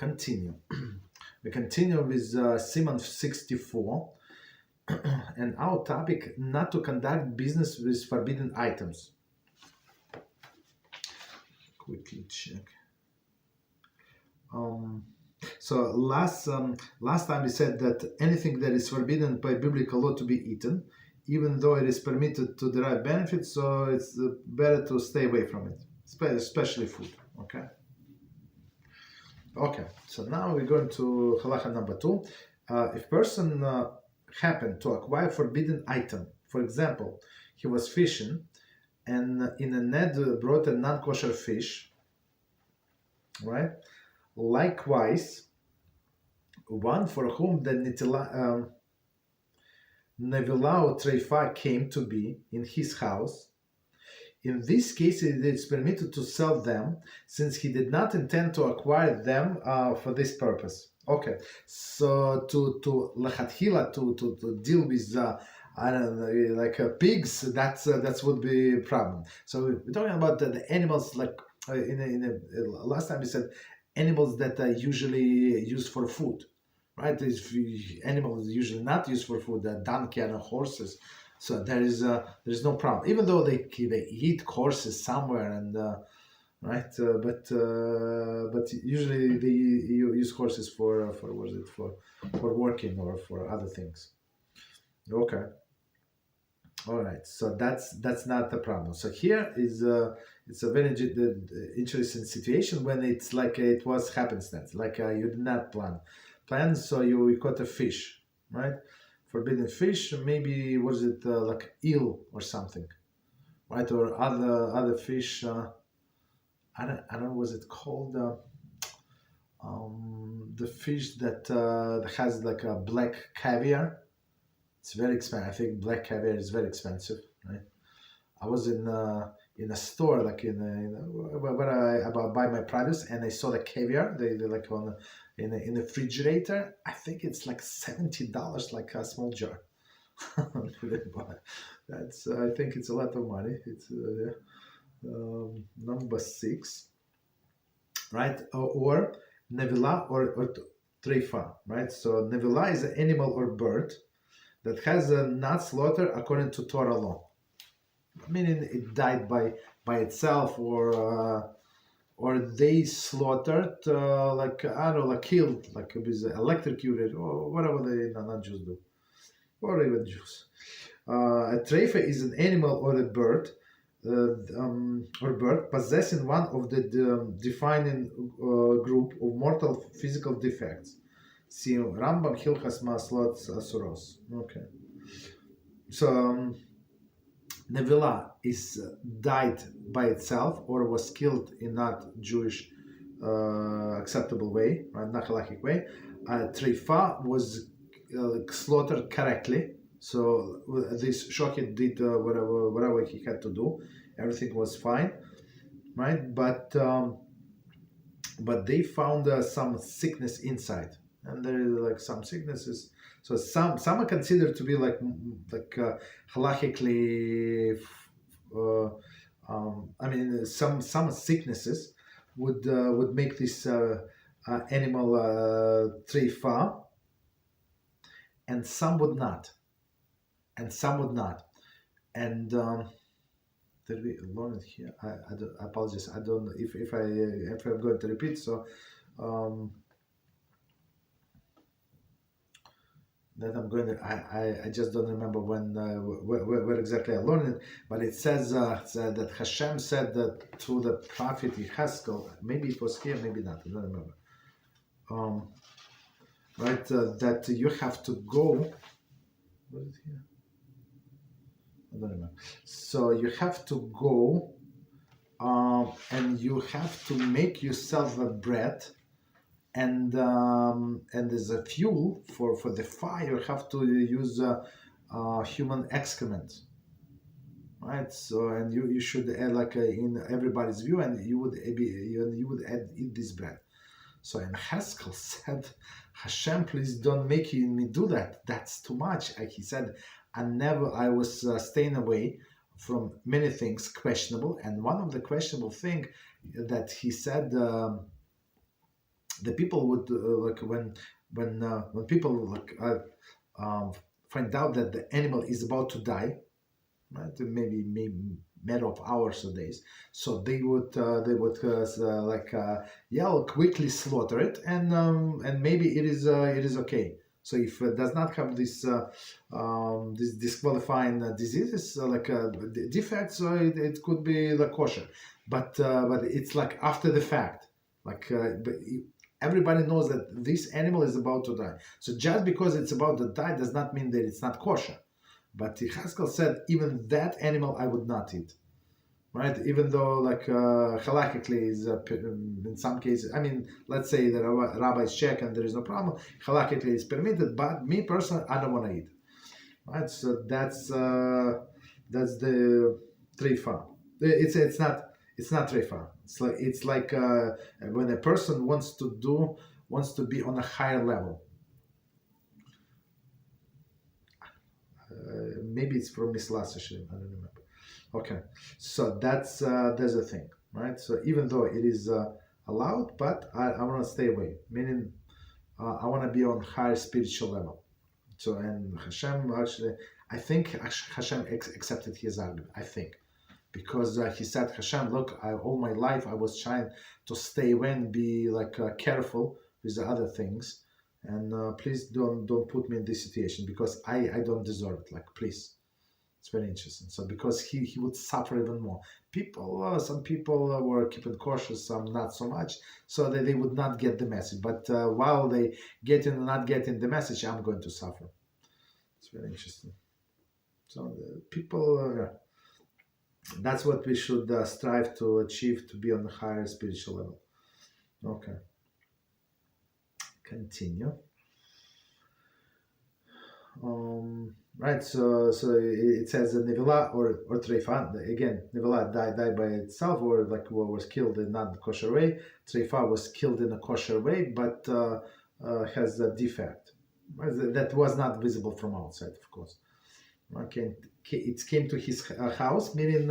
continue. We continue with Siman 64, and our topic, not to conduct business with forbidden items. Quickly check. So last time we said that anything that is forbidden by biblical law to be eaten, even though it is permitted to derive benefits, so it's better to stay away from it, especially food. Okay, so now we're going to halacha number 2. If person happened to acquire forbidden item, for example, he was fishing and in a net brought a non-kosher fish, right? Likewise, one for whom the nevila or treifa came to be in his house, in this case it is permitted to sell them, since he did not intend to acquire them for this purpose. Okay, so to lechatchila to deal with I don't know, like pigs, that's would be a problem. So we're talking about the animals, like last time we said animals that are usually used for food, right? These animals usually not used for food, the donkey and horses. So there is no problem, even though they eat horses somewhere, and right, but usually they use horses for what is it, for working or for other things. Okay, all right. So that's not the problem. So here is it's a very interesting situation when it's like it was happenstance, like you did not plan, so you caught a fish, right? Forbidden fish, maybe was it like eel or something, right? Or other fish. I don't know. Was it called the fish that has like a black caviar? It's very expensive. I think black caviar is very expensive, right? I was in a store, like where I buy my produce, and I saw the caviar. They like on in the refrigerator. I think it's like $70, like a small jar. That's I think it's a lot of money. It's number 6, right? Or nevila or treifa, right? So nevila is an animal or bird that has not slaughtered according to Torah law, meaning it died by itself, or they slaughtered like I don't know, like killed, like with electrocuted or whatever the non-Jews do, or even Jews. A treifa is an animal or a bird, possessing one of the defining group of mortal physical defects. See Rambam Hilchas Maslot Asuros. Okay. So nevila is died by itself or was killed in not Jewish acceptable way, right? Not halachic way. Treifa was slaughtered correctly. So this shochet did whatever he had to do. Everything was fine, right? But they found some sickness inside, and there is like some sicknesses. So some are considered to be like halachically. I mean, some sicknesses would make this animal treifa, and some would not. And did we learn it here? I apologize. I don't know if I'm going to repeat. So that I'm going to. I just don't remember when where exactly I learned it. But it says that Hashem said that to the prophet Yechezkel. Maybe it was here, maybe not. I don't remember. Right, that you have to go. Was it here? I don't remember. So you have to go, and you have to make yourself a bread, and there's a fuel for the fire. You have to use human excrement, right? So and you should add like in everybody's view, and you would eat this bread. So and Haskell said, Hashem, please don't make me do that. That's too much. He said, I was staying away from many things questionable, and one of the questionable thing that he said the people would like when people like find out that the animal is about to die, right? Maybe matter of hours or days. So they would yell, quickly slaughter it, and maybe it is okay. So if it does not have this disqualifying diseases defects, so it could be like kosher. But it's like after the fact, everybody knows that this animal is about to die. So just because it's about to die does not mean that it's not kosher. But Haskell said, even that animal I would not eat, right? Even though, halakhically is in some cases. I mean, let's say the rabbis check and there is no problem. Halakhically is permitted, but me personally, I don't want to eat, right? So that's the treifa. It's not treifa. It's like when a person wants to be on a higher level. Maybe it's from Miss Lasashim, I don't remember. Okay, so that's the thing, right? So even though it is allowed, but I want to stay away. Meaning, I want to be on higher spiritual level. So, and Hashem actually, I think Hashem accepted his argument. I think because he said, Hashem, look, all my life I was trying to stay away and be careful with the other things. And please don't put me in this situation because I don't deserve it. Please, it's very interesting. So because he would suffer even more. Some people were keeping cautious, some not so much, so that they would not get the message. But while they not getting the message, I'm going to suffer. It's very interesting. So the people, that's what we should strive to achieve, to be on a higher spiritual level. Okay. Continue. Right, so it says Nevila or Treifa. Again, Nevila died by itself, or was killed in not kosher way. Treifa was killed in a kosher way, but has a defect that was not visible from outside, of course. Okay, it came to his house, meaning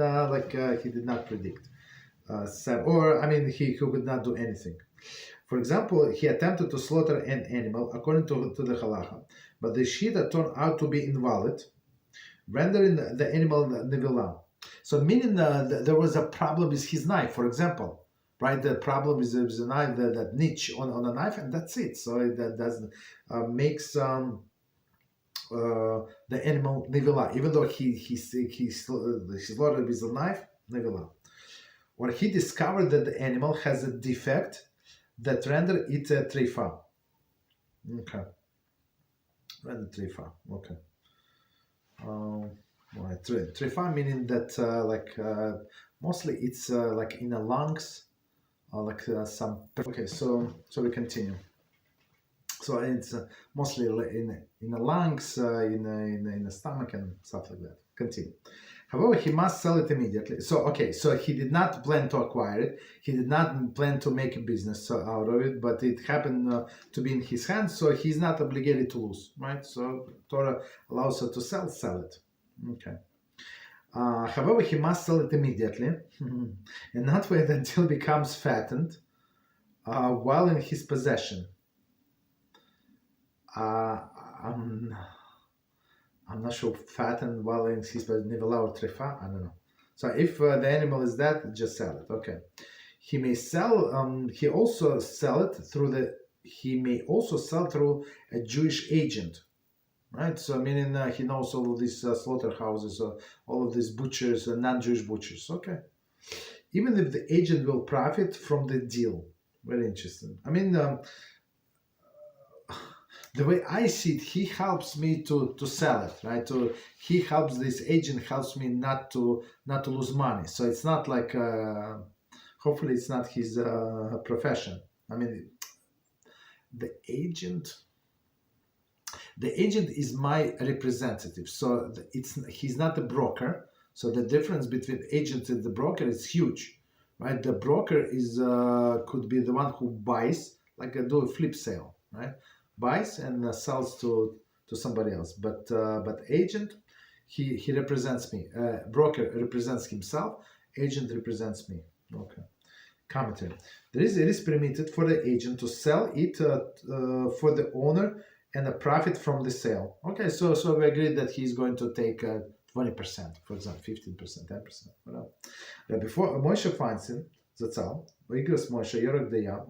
he did not predict, he could not do anything. For example, he attempted to slaughter an animal according to the halacha, but the shita turned out to be invalid, rendering the animal nevila. So meaning there was a problem with his knife, for example, right? The problem is the knife, that niche on a knife, and that's it. So that doesn't makes the animal nevila, even though he slaughtered with a knife, nevila. Or he discovered that the animal has a defect that render it a treifa. Okay. Render treifa. Okay. Treifa meaning that mostly it's in the lungs, some. Okay, so we continue. So it's mostly in the lungs, in the stomach and stuff like that. Continue. However, he must sell it immediately. So he did not plan to acquire it. He did not plan to make a business out of it, but it happened to be in his hands, so he's not obligated to lose, right? So Torah allows her to sell it. Okay. However, he must sell it immediately and not wait until it becomes fattened while in his possession. I'm not sure fattened while in his nivela or trefa. I don't know. So if the animal is that, just sell it. Okay. He may sell. He also sell it through He may also sell through a Jewish agent, right? So meaning he knows all of these slaughterhouses, all of these butchers, non-Jewish butchers. Okay. Even if the agent will profit from the deal. Very interesting. I mean. The way I see it, he helps me to sell it, right? This agent helps me not to lose money. So it's not like, hopefully it's not his profession. I mean, the agent is my representative. So he's not a broker. So the difference between agent and the broker is huge, right? The broker could be the one who buys, do a flip sale, right? Buys and sells to somebody else, but agent, he represents me. Broker represents himself. Agent represents me. Okay, Commentary. It is permitted for the agent to sell it for the owner and a profit from the sale. Okay, so we agreed that he's going to take 20%, for example, 15%, 10%, whatever. Before Moshe finds him, Zatzal, Igros Moshe, Yorek Deya,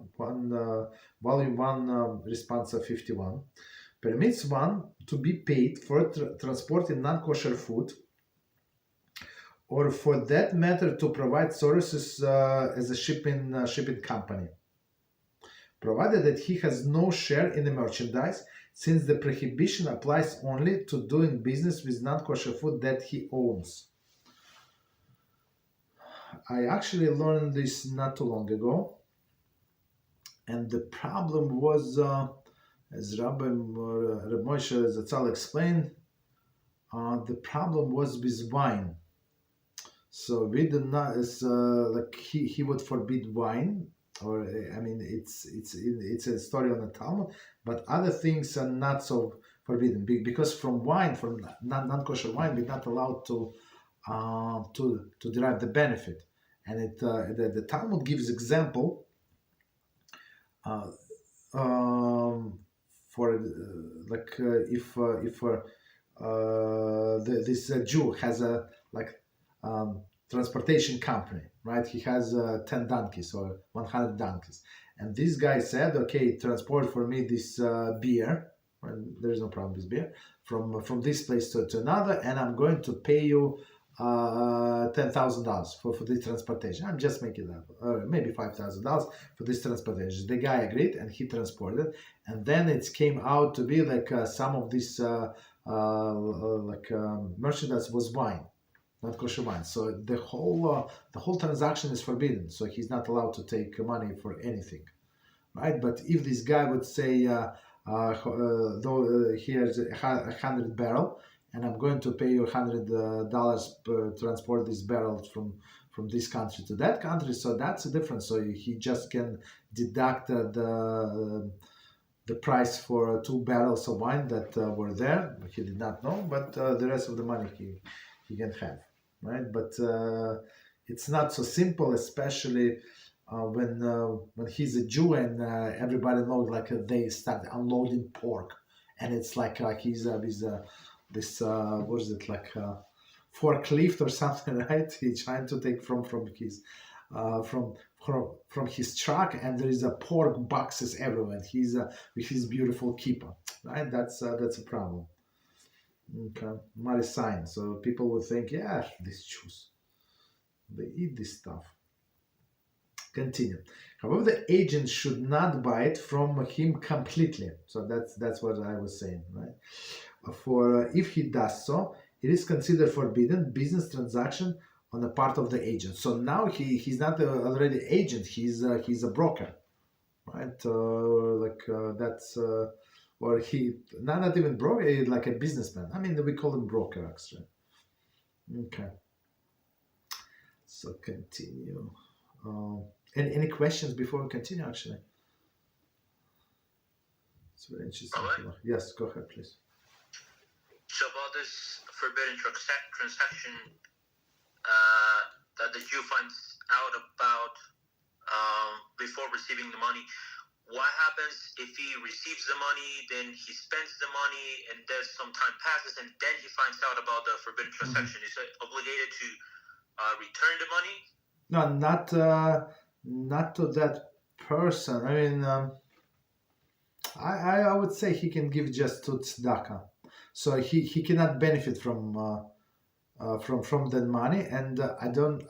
volume 1, response 51, permits one to be paid for transporting non-kosher food, or for that matter to provide services as a shipping company, provided that he has no share in the merchandise, since the prohibition applies only to doing business with non-kosher food that he owns. I actually learned this not too long ago, and the problem was, as Rabbi Moshe Zatzal explained, the problem was with wine. So we do not, like he would forbid wine, or I mean, it's a story on the Talmud, but other things are not so forbidden, because from wine, from non-kosher wine, we're not allowed to derive the benefit, and the Talmud gives example for if this Jew has a transportation company, right? He has 10 donkeys or 100 donkeys, and this guy said, okay, transport for me this beer, and there's no problem with beer, from this place to another, and I'm going to pay you $10,000 for this transportation. I'm just making that, maybe $5,000 for this transportation. The guy agreed, and he transported, and then it came out to be like some of this merchandise was wine, not kosher wine. So the whole transaction is forbidden. So he's not allowed to take money for anything, right? But if this guy would say, here's 100 barrel, and I'm going to pay you $100 to transport this barrel from this country to that country, so that's a difference. So he just can deduct the price for 2 barrels of wine that were there. He did not know, but the rest of the money he can have, right? But it's not so simple, especially when he's a Jew and everybody knows, like they start unloading pork, and it's like he's this what is it, like forklift or something, right? He's trying to take from his from his truck, and there is a pork boxes everywhere. And he's with his beautiful kippah, right? That's a problem. Okay, not a sign. So people will think, yeah, these Jews, they eat this stuff. Continue. However, the agent should not buy it from him completely. So that's what I was saying, right? For if he does so, it is considered forbidden business transaction on the part of the agent. So now he's not already agent; he's a broker, right? That's or he not even broker, like a businessman. I mean, we call him broker actually. Okay. So continue. Any questions before we continue? Actually, it's very interesting. Right. Yes, go ahead, please. So about this forbidden transaction that the Jew finds out about before receiving the money, what happens if he receives the money, then he spends the money, and then some time passes, and then he finds out about the forbidden transaction? Is he obligated to return the money? No, not to that person. I mean, I would say he can give just to tzedakah. So he cannot benefit from that money, and I don't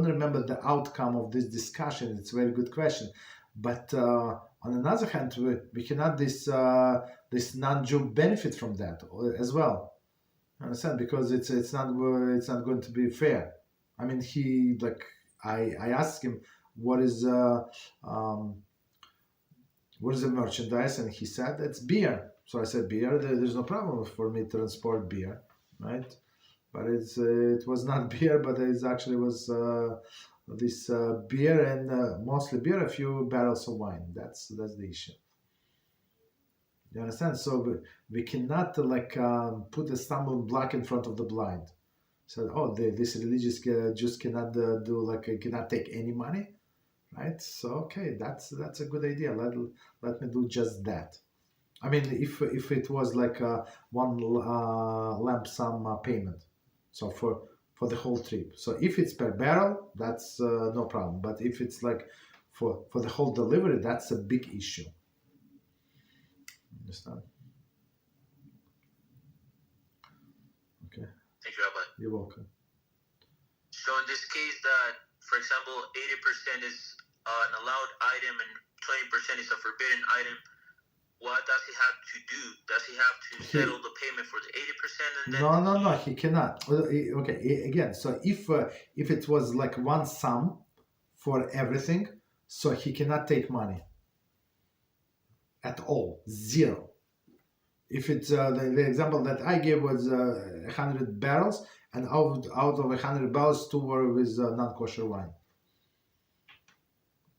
remember the outcome of this discussion. It's a very good question, but on another hand, we cannot this non-Jew benefit from that as well. Understand? Because it's not going to be fair. I mean, I asked him what is the merchandise, and he said it's beer. So I said beer. There's no problem for me to transport beer, right? But it was not beer, but it actually was this beer and mostly beer, a few barrels of wine. That's the issue. You understand? So we cannot put a stumbling block in front of the blind. So this religious Jews cannot cannot take any money, right? So okay, that's a good idea. Let me do just that. I mean, if it was like one lump sum payment, so for the whole trip. So if it's per barrel, that's no problem. But if it's like for the whole delivery, that's a big issue. Understand? Okay. Thank you, Rabbi. You're welcome. So in this case, that for example, 80% is an allowed item and 20% is a forbidden item. What does he have to do? Does he have to settle the payment for the 80% and then? No, he cannot. Okay, again, so if it was like one sum for everything, so he cannot take money at all, zero. If it's the example that I gave was 100 barrels, and out of 100 barrels, 2 were with non-kosher wine.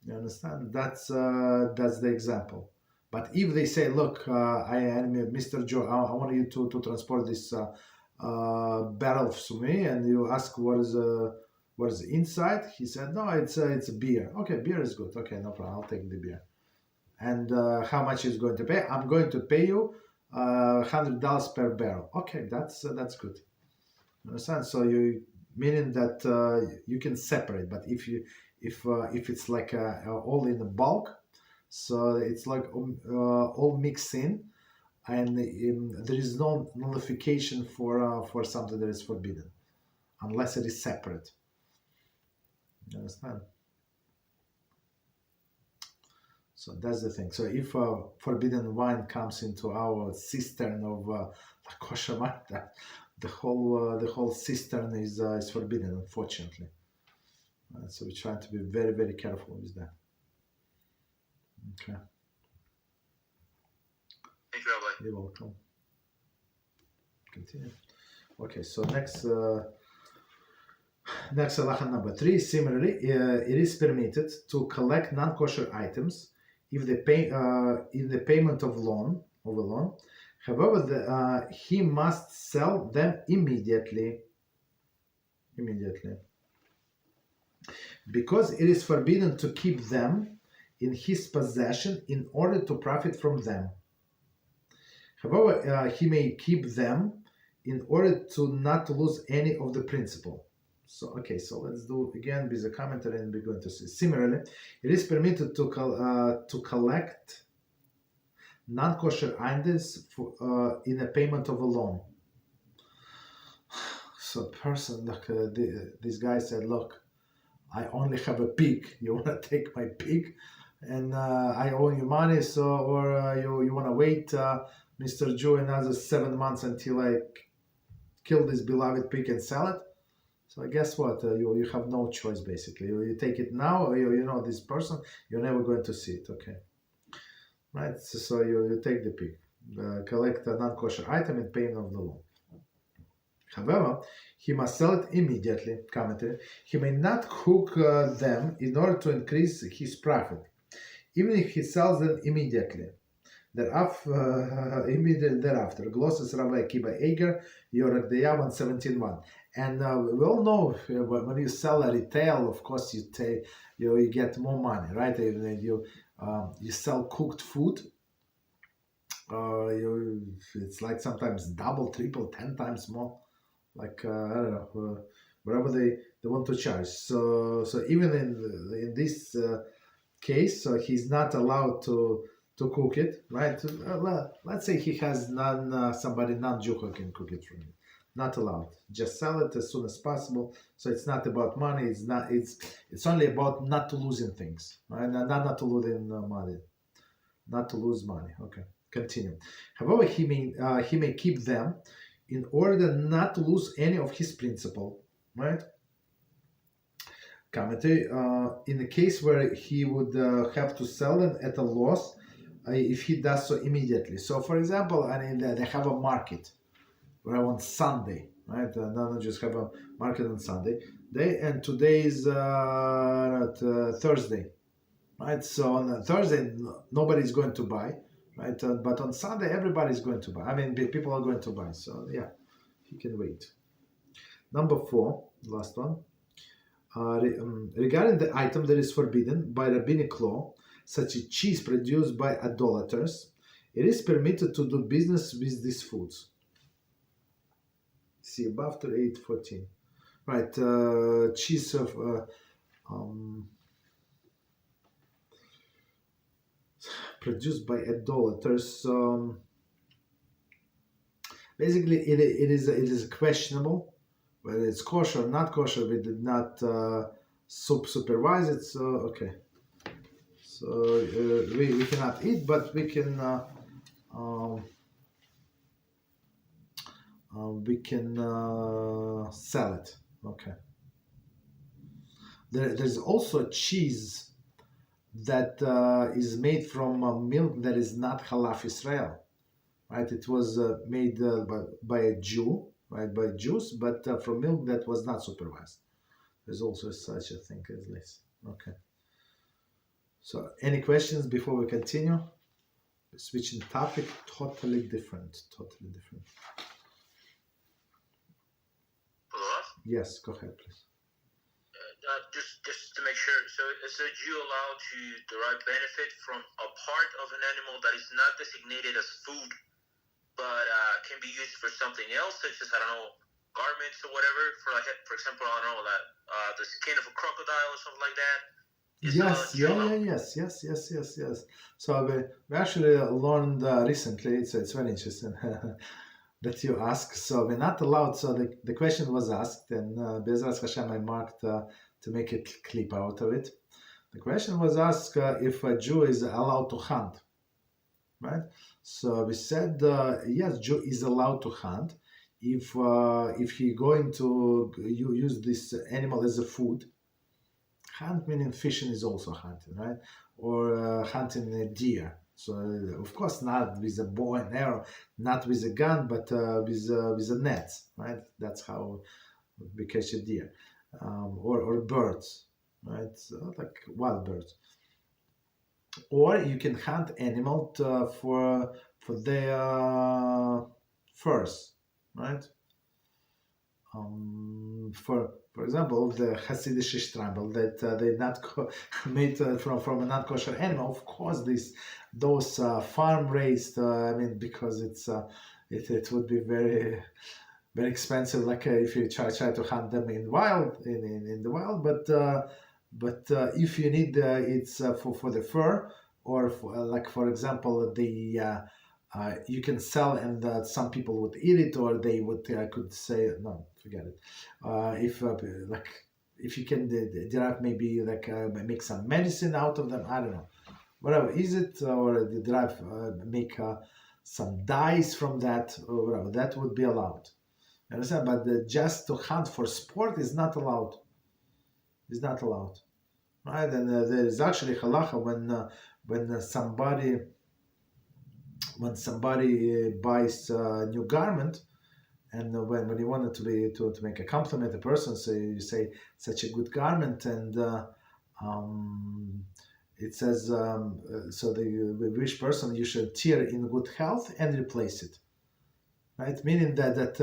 You understand? That's the example. But if they say, look, I am Mr. Joe, I want you to transport this barrel to me, and you ask what is inside, he said, no, it's beer. Okay, beer is good. Okay, no problem. I'll take the beer. And how much is going to pay? I'm going to pay you $100 per barrel. Okay, that's good. You understand? So you meaning that you can separate, but if it's like all in the bulk, so it's like all mixed in, and there is no nullification for something that is forbidden, unless it is separate. You understand? So that's the thing. So if forbidden wine comes into our cistern of kosher wine, the whole cistern is forbidden, unfortunately. So we try to be very, very careful with that. Okay. Thank you, Rabbi. You're welcome. Continue. Okay, so next halacha number 3. Similarly, it is permitted to collect non-kosher items if the payment of a loan. However, he must sell them immediately, because it is forbidden to keep them in his possession in order to profit from them. However, he may keep them in order to not lose any of the principal. So, okay, so let's do again with the commentary, and we're going to see. Similarly, it is permitted to collect non-kosher items in a payment of a loan. So, person, like this guy said, look, I only have a pig. You want to take my pig? And I owe you money, so or you want to wait, Mr. Jew, another 7 months until I kill this beloved pig and sell it. So guess what? You have no choice, basically. You take it now, or you know this person, you're never going to see it. Okay, right? So you take the pig, collect a non-kosher item and payment of the loan. However, he must sell it immediately. Commentary: he may not cook them in order to increase his profit, even if he sells them immediately. Immediately thereafter. Glosses Rabbi Akiba Eger, Yorek Deyav 117.1. And we all know when you sell a retail, of course you get more money, right? You sell cooked food. It's like sometimes double, triple, 10 times more. Like I don't know, whatever they want to charge. So even in this case, so he's not allowed to cook it, right? Let's say he has somebody non-Jew who can cook it for him. Not allowed. Just sell it as soon as possible. So it's not about money. It's only about not to losing things, right? Not to losing money, not to lose money. Okay, continue. However, he may keep them in order not to lose any of his principal, right? Commentary: in the case where he would have to sell them at a loss if he does so immediately. So, for example, they have a market on Sunday, right? Not just have a market on Sunday. And today is Thursday, right? So on Thursday, nobody's going to buy, right? But on Sunday, everybody's going to buy. I mean, people are going to buy. So yeah, he can wait. Number 4, last one. Regarding the item that is forbidden by rabbinic law, such as cheese produced by idolaters, it is permitted to do business with these foods. See above to 8:14. Right, cheese of produced by idolaters. Basically, it is questionable whether it's kosher or not kosher. We did not supervise it, so okay. So we cannot eat, but we can sell it. Okay. There's also cheese that is made from milk that is not halaf Israel, right? It was made by a Jew, right, by Jews, but from milk that was not supervised. There's also such a thing as this. Okay. So, any questions before we continue? Switching topic, totally different. Yes, go ahead, please. Just to make sure, so is a Jew allowed to derive benefit from a part of an animal that is not designated as food, but can be used for something else, such as, I don't know, garments or whatever? For example, I don't know, the skin of a crocodile or something like that? Yes. So we actually learned recently, it's very interesting that you ask. So we're not allowed, so the question was asked, and BeEzrat HaShem I marked to make a clip out of it. The question was asked if a Jew is allowed to hunt, right? So we said, yes, Jew is allowed to hunt if he going to use this animal as a food. Hunt meaning fishing is also hunting, right? Or hunting a deer. So of course not with a bow and arrow, not with a gun, but with a net, right? That's how we catch a deer, or birds, right? So, like wild birds. Or you can hunt animal for their furs, right? For example, the Hasidic Shtrambel that they not made from a not kosher animal. Of course, those farm raised. I mean, because it would be very very expensive. Like if you try to hunt them in the wild. But if you need it's for the fur, or for example you can sell, and some people would eat it, or they would could say no, forget it. If you can derive maybe make some medicine out of them, I don't know, whatever is it, or derive make some dyes from that, or whatever, that would be allowed. You understand? But just to hunt for sport is not allowed. Is not allowed, right? And there is actually halacha when somebody buys a new garment, and when you wanted to make a compliment a person, so you say such a good garment, and it says so the wish person you should tear in good health and replace it, right? Meaning that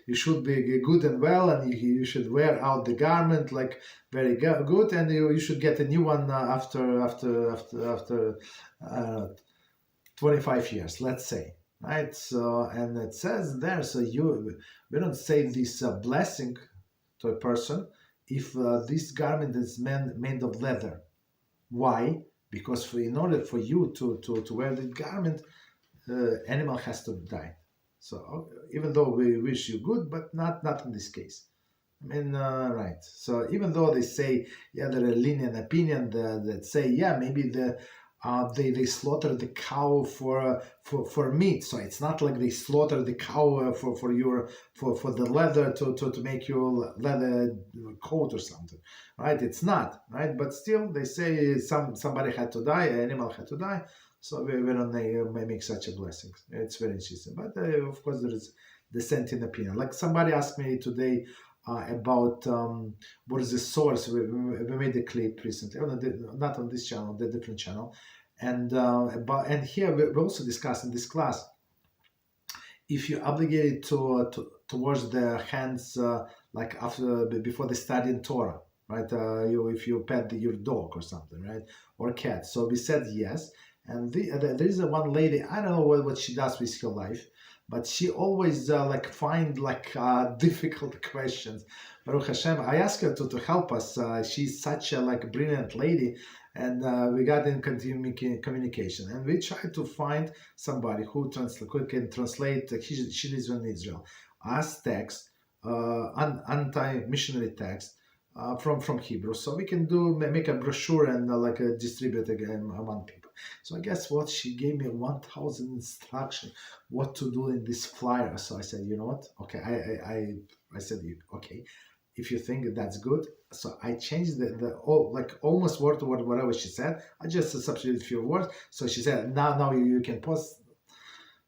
you should be good and well, and you should wear out the garment like very good, and you should get a new one after 25 years, let's say, right? So, and it says there, so we don't say this blessing to a person if this garment is made of leather. Why? Because in order for you to wear the garment, animal has to die. So even though we wish you good, but not in this case. I mean, right. So even though they say, yeah, there are lenient opinion that say, yeah, maybe they slaughter the cow for meat, so it's not like they slaughter the cow for the leather to make your leather coat or something, right? It's not, right? But still, they say somebody had to die, an animal had to die, so we don't make such a blessing. It's very interesting, but of course there is dissenting opinion. Like somebody asked me today about what is the source. We made a clip recently, not on this channel, the different channel, and here we also discussed in this class, if you're obligated to wash the hands like before they study in Torah, right? If you pet your dog or something, right, or cat. So we said yes, and there is one lady. I don't know what she does with her life, but she always find difficult questions. Baruch Hashem, I asked her to help us. She's such a brilliant lady, and we got in communication, and we tried to find somebody who can translate. She lives in Israel, as text, anti-missionary text. From Hebrew, so we can make a brochure and distribute again among people. So I guess what she gave me 1,000 instructions what to do in this flyer. So I said, you know what? Okay, I said, okay, if you think that's good. So I changed almost word to word whatever she said. I just substituted a few words. So she said, now you can post.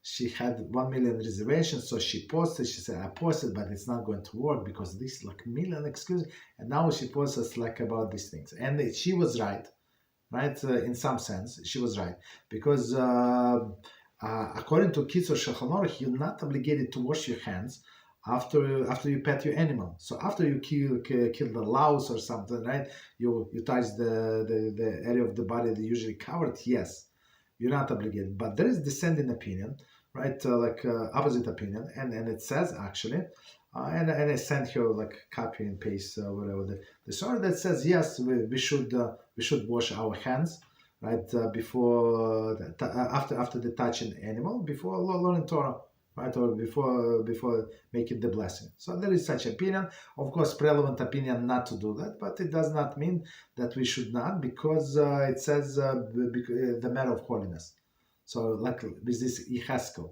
She had 1 million reservations, so she posted. She said, I posted, but it's not going to work because this million excuses. And now she posts about these things. And she was right? In some sense, she was right. Because according to Kitzur Shulchan Aruch, you're not obligated to wash your hands after you pet your animal. So after you kill the louse or something, right? You touch the area of the body that usually covered, yes. You're not obligated, but there is dissenting opinion, right? Opposite opinion, and it says actually, and I sent her copy and paste whatever the story that says yes, we should wash our hands, right, before after the touching animal, before learning Torah, right, or before making the blessing. So there is such opinion, of course, relevant opinion not to do that, but it does not mean that we should not, because it says the matter of holiness. So with this Yecheskel,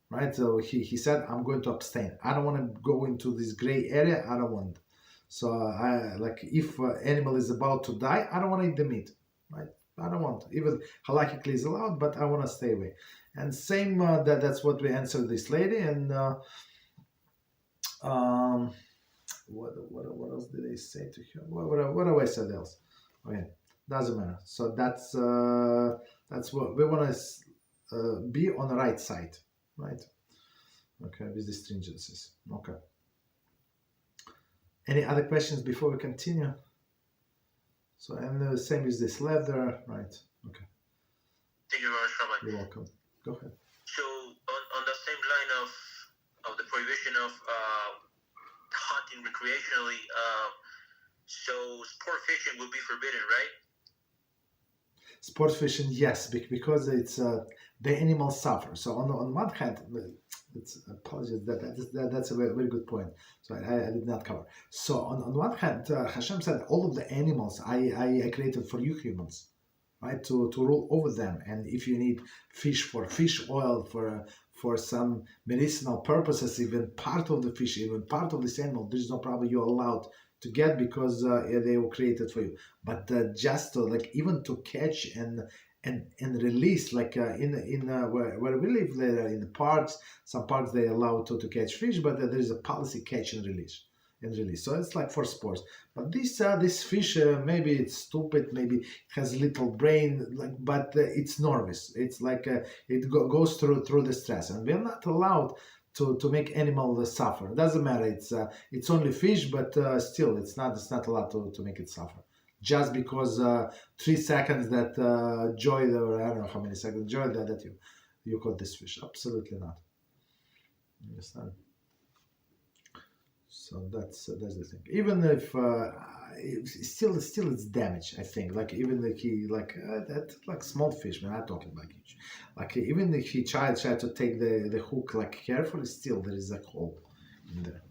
right? So he said, I'm going to abstain. I don't want to go into this gray area. I don't want. So if animal is about to die, I don't want to eat the meat, right? I don't want. Even halakhically is allowed, but I want to stay away. And same that's what we answered this lady. And what else did I say to her? What have I said else? Okay, doesn't matter. So that's what we want to be on the right side, right? Okay, with the stringencies. Okay. Any other questions before we continue? So, and the same with this leather, right? Okay. Thank you very much, Rabbi. You're welcome. Go ahead. So, on the same line of the prohibition of hunting recreationally, so sport fishing would be forbidden, right? Sport fishing, yes, because it's the animals suffer. So on one hand, apologies, that's a very, very good point. So I did not cover. So on one hand, Hashem said all of the animals I created for you humans, right, to rule over them. And if you need fish for fish oil, for some medicinal purposes, even part of the fish, even part of this animal, there's no problem, you're allowed to get, because they were created for you. But just to even to catch and release, in where we live, there in the parks, some parks they allow to catch fish, but there is a policy catch and release. So it's for sports. But this fish, maybe it's stupid, maybe it has little brain, but it's nervous. It's it goes through the stress, and we're not allowed to make animals suffer. It doesn't matter. It's only fish, but still, it's not allowed to make it suffer. Just because 3 seconds that joy, or I don't know how many seconds joy that you caught this fish. Absolutely not. You understand? So that's the thing. Even if still it's damage, I think. Even if he that small fish, man, I'm talking about huge. Even if he tried to take the hook carefully, still there is a hole in there.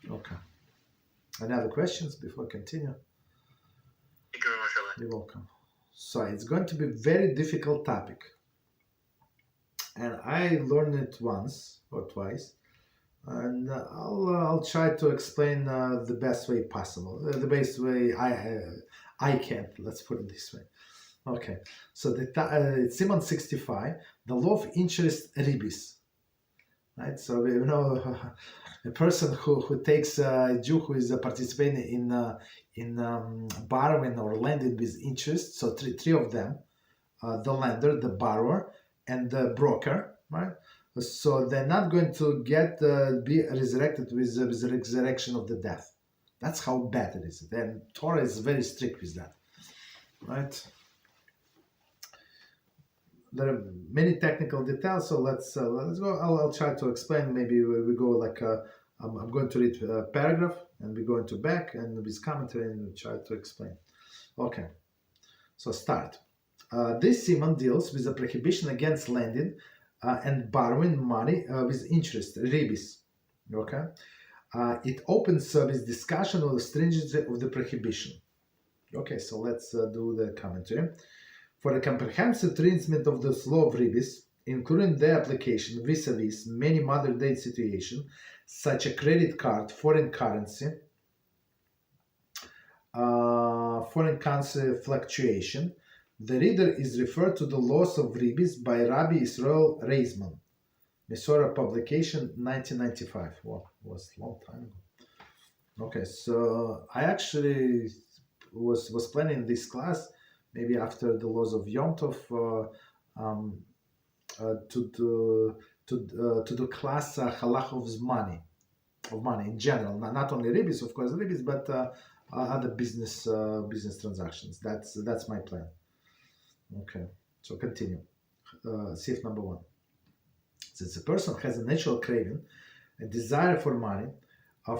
Okay. Any other questions before I continue? Thank you very much, Rabbi. You're welcome. So it's going to be a very difficult topic, and I learned it once or twice. And I'll try to explain the best way possible, the best way I can. Let's put it this way. Okay, so Siman 65, the law of interest Ribbis, right? So we know a person who takes a Jew who is participating in borrowing or lending with interest. So three of them, the lender, the borrower, and the broker, right? So they're not going to be resurrected with the resurrection of the death. That's how bad it is. And Torah is very strict with that, right? There are many technical details, so let's go. I'll try to explain. Maybe we go like I'm going to read a paragraph, and we go into back and with commentary and try to explain. Okay, so start. This Siman deals with the prohibition against lending and borrowing money with interest, Ribbis. Okay, it opens with discussion of the stringency of the prohibition. Okay, so let's do the commentary. For a comprehensive treatment of this law of Ribbis, including the application vis-a-vis many modern-day situations, such as credit card, foreign currency fluctuation, the reader is referred to the laws of Ribbis by Rabbi Israel Reisman, Misora publication 1995. Well, it was a long time ago. Okay, so I actually was planning this class maybe after the laws of Yom Tov to the class halach of money in general, not only Ribbis, of course, Ribbis, but other business transactions. That's my plan. Okay, so continue. Sif number 1. Since a person has a natural craving, a desire for money,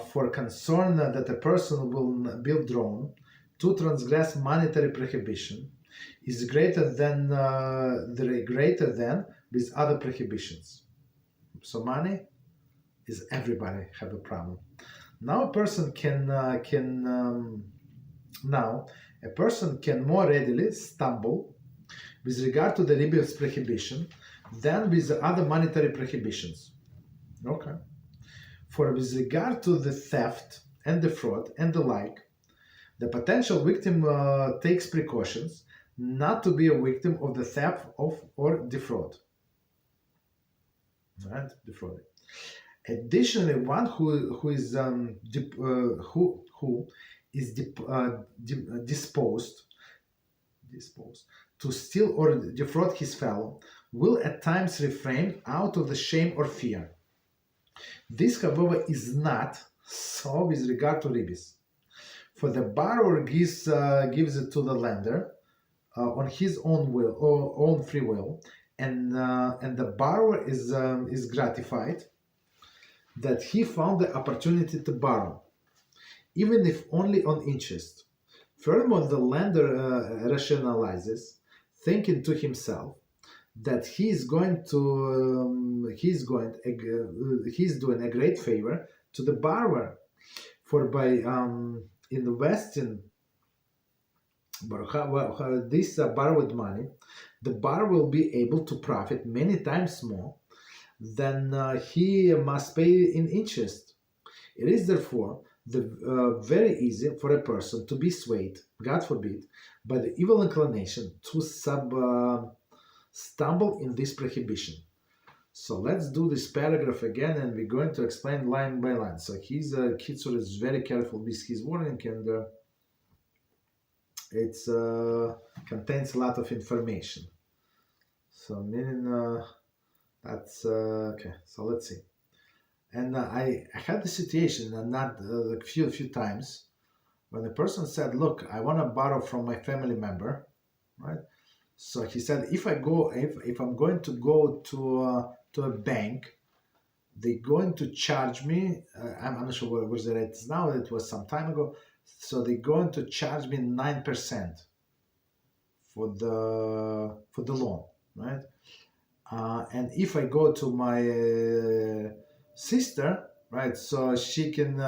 for concern that a person will be drawn to transgress monetary prohibition, is greater than with other prohibitions. So money is everybody have a problem. Now a person can more readily stumble with regard to the Ribbis prohibition than with the other monetary prohibitions. Okay. For with regard to the theft and the fraud and the like, the potential victim takes precautions not to be a victim of the theft or defraud. Right? Defrauding. Additionally, one who is disposed to steal or defraud his fellow will at times refrain out of the shame or fear. This, however, is not so with regard to Ribbis. For the borrower gives it to the lender on his own will or own free will, and the borrower is gratified that he found the opportunity to borrow, even if only on interest. Furthermore, the lender rationalizes, thinking to himself that he's doing a great favor to the borrower, for by investing this borrowed money, the borrower will be able to profit many times more than he must pay in interest. It is therefore very easy for a person to be swayed, God forbid, by the evil inclination to stumble in this prohibition. So let's do this paragraph again, and we're going to explain line by line. So his Kitzur is very careful with his wording, and it contains a lot of information. So meaning that's okay. So let's see. And I had the situation, and not a few times, when the person said, "Look, I want to borrow from my family member," right? So he said, if I'm going to go to a bank, they're going to charge me. I'm not sure where the rate is now. It was some time ago. So they're going to charge me 9% for the loan, right? And if I go to my sister, right, so she can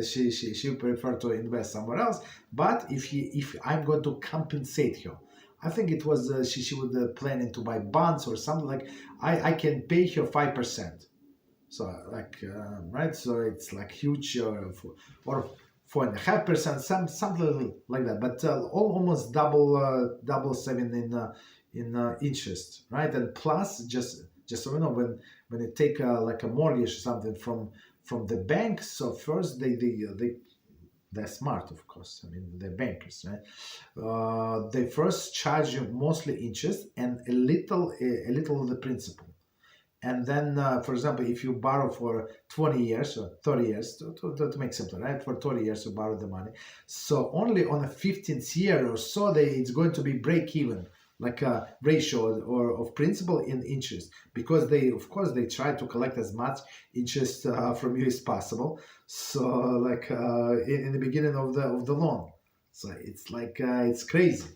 she prefer to invest somewhere else. But if I'm going to compensate her, I think it was she would planning to buy bonds or something like. I can pay her 5%. So like right, so it's like huge or 4.5%, something like that. But almost double saving in interest, right? And plus just so you know, when you take like a mortgage or something from the bank, so first they're smart, of course. I mean, they're bankers, right? They first charge you mostly interest and a little of the principal, And then, for example, if you borrow for 20 years or 30 years, to make simple, right? For 30 years, you borrow the money. So only on the 15th year or so, it's going to be break even, like a ratio or of principal in interest, because of course, they try to collect as much interest from you as possible. So, like in the beginning of the loan, so it's like it's crazy.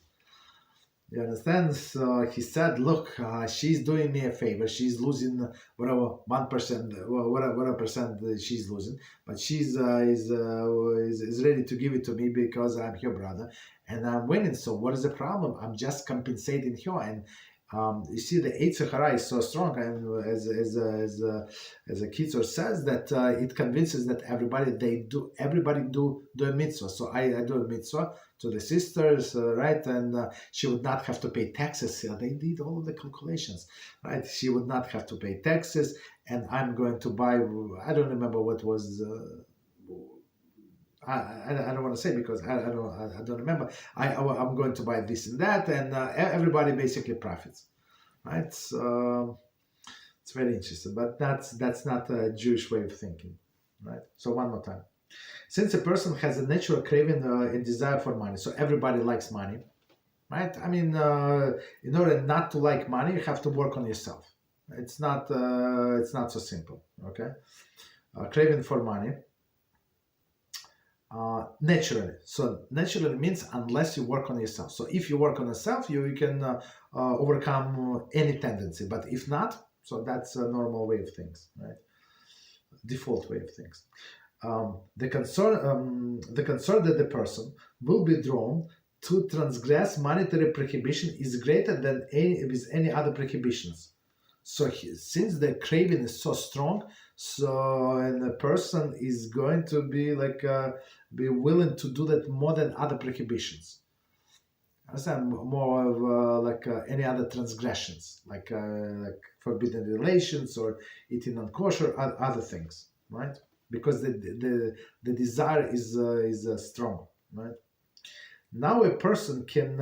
You understand? So he said, "Look, she's doing me a favor. She's losing whatever 1%, whatever percent she's losing, but she's is ready to give it to me because I'm her brother, and I'm winning. So what is the problem? I'm just compensating her." And you see, the Yetzer Hara is so strong, and as a Kitzur says, that it convinces that everybody do a mitzvah. So I do a mitzvah to the sisters, right? And she would not have to pay taxes. They did all of the calculations, right? She would not have to pay taxes, and I'm going to buy. I don't remember what was. I don't want to say because I don't remember. I'm going to buy this and that, and everybody basically profits, right? So it's very interesting, but that's not a Jewish way of thinking, right? So one more time. Since a person has a natural craving and desire for money, so everybody likes money, right? I mean, in order not to like money, you have to work on yourself. It's not so simple, okay? Craving for money, naturally. So naturally means unless you work on yourself. So if you work on yourself, you can overcome any tendency. But if not, so that's a normal way of things, right? Default way of things. The concern that the person will be drawn to transgress monetary prohibition is greater than with any other prohibitions. So since the craving is so strong, and the person is going to be be willing to do that more than other prohibitions. Understand? More of any other transgressions, like forbidden relations or eating Nonkosher, other things, right? Because the desire is strong, right? Now a person can